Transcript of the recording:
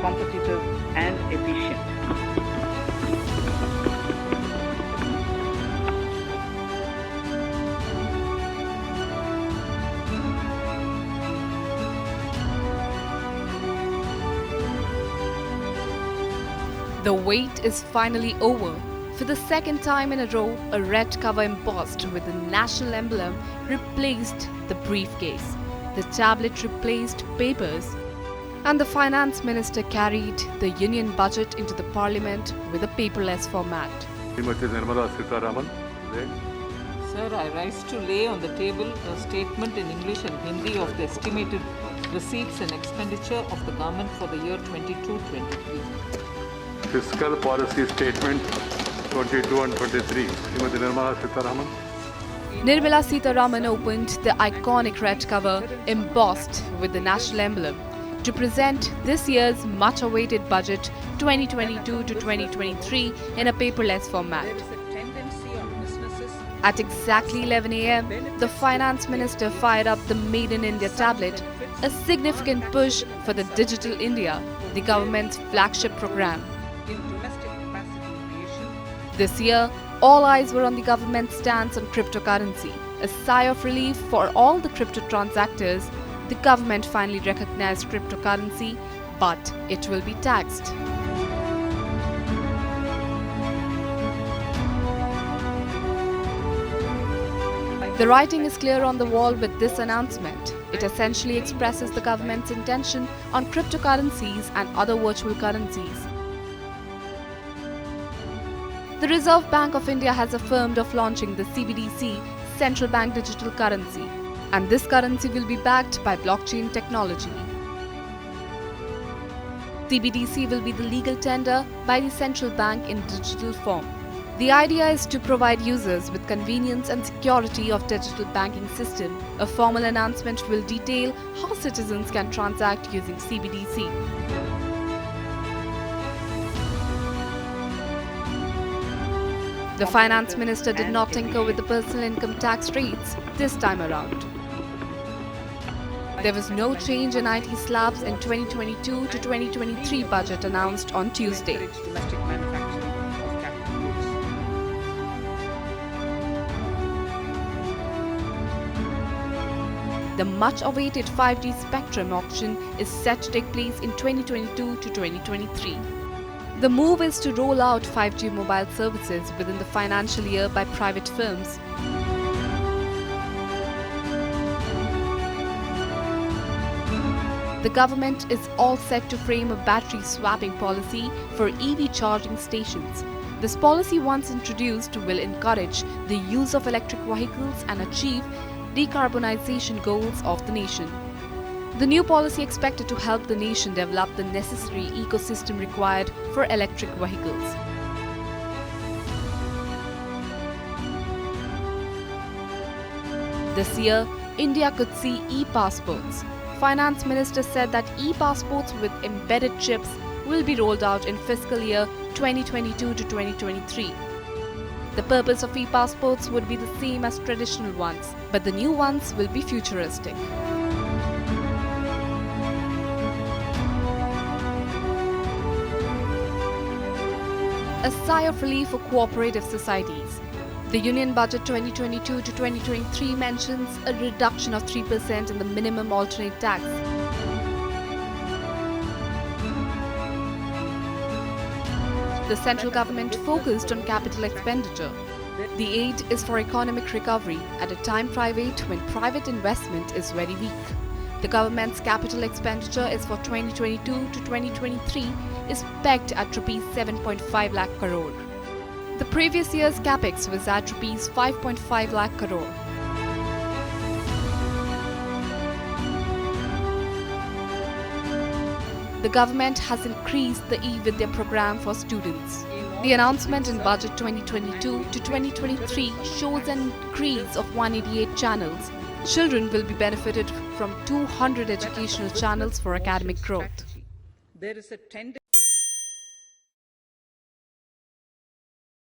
competitive and efficient. The wait is finally over. For the second time in a row, a red cover embossed with the national emblem replaced the briefcase. The tablet replaced papers. And the finance minister carried the union budget into the parliament with a paperless format. Minister Nirmala Sitharaman. Sir, I rise to lay on the table a statement in English and Hindi of the estimated receipts and expenditure of the government for the year 22-23. Fiscal Policy Statement 22 and 23. Minister Nirmala Sitharaman. Nirmala Sitharaman opened the iconic red cover embossed with the national emblem to present this year's much-awaited budget 2022 to 2023 in a paperless format. At exactly 11 a.m., the finance minister fired up the Made in India tablet, a significant push for the Digital India, the government's flagship program. This year, all eyes were on the government's stance on cryptocurrency. A sigh of relief for all the crypto transactors. The government finally recognized cryptocurrency, but it will be taxed. The writing is clear on the wall with this announcement. It essentially expresses the government's intention on cryptocurrencies and other virtual currencies. The Reserve Bank of India has affirmed of launching the CBDC, Central Bank Digital Currency, and this currency will be backed by blockchain technology. CBDC will be the legal tender by the central bank in digital form. The idea is to provide users with convenience and security of digital banking system. A formal announcement will detail how citizens can transact using CBDC. The finance minister did not tinker with the personal income tax rates this time around. There was no change in IT slabs in 2022 to 2023 budget announced on Tuesday. The much-awaited 5G spectrum auction is set to take place in 2022 to 2023. The move is to roll out 5G mobile services within the financial year by private firms. The government is all set to frame a battery swapping policy for EV charging stations. This policy, once introduced, will encourage the use of electric vehicles and achieve decarbonization goals of the nation. The new policy expected to help the nation develop the necessary ecosystem required for electric vehicles. This year, India could see e-passports. Finance Minister said that e-passports with embedded chips will be rolled out in fiscal year 2022 to 2023. The purpose of e-passports would be the same as traditional ones, but the new ones will be futuristic. A sigh of relief for cooperative societies. The Union Budget 2022 to 2023 mentions a reduction of 3% in the minimum alternate tax. The central government focused on capital expenditure. The aid is for economic recovery at a time when private investment is very weak. The government's capital expenditure is for 2022 to 2023 is pegged at Rs 7.5 lakh crore. The previous year's capex was at Rs 5.5 lakh crore. The government has increased the e-Vidya program for students. The announcement in Budget 2022 to 2023 shows an increase of 188 channels. Children will be benefited from 200 educational channels for academic growth. There is a tendency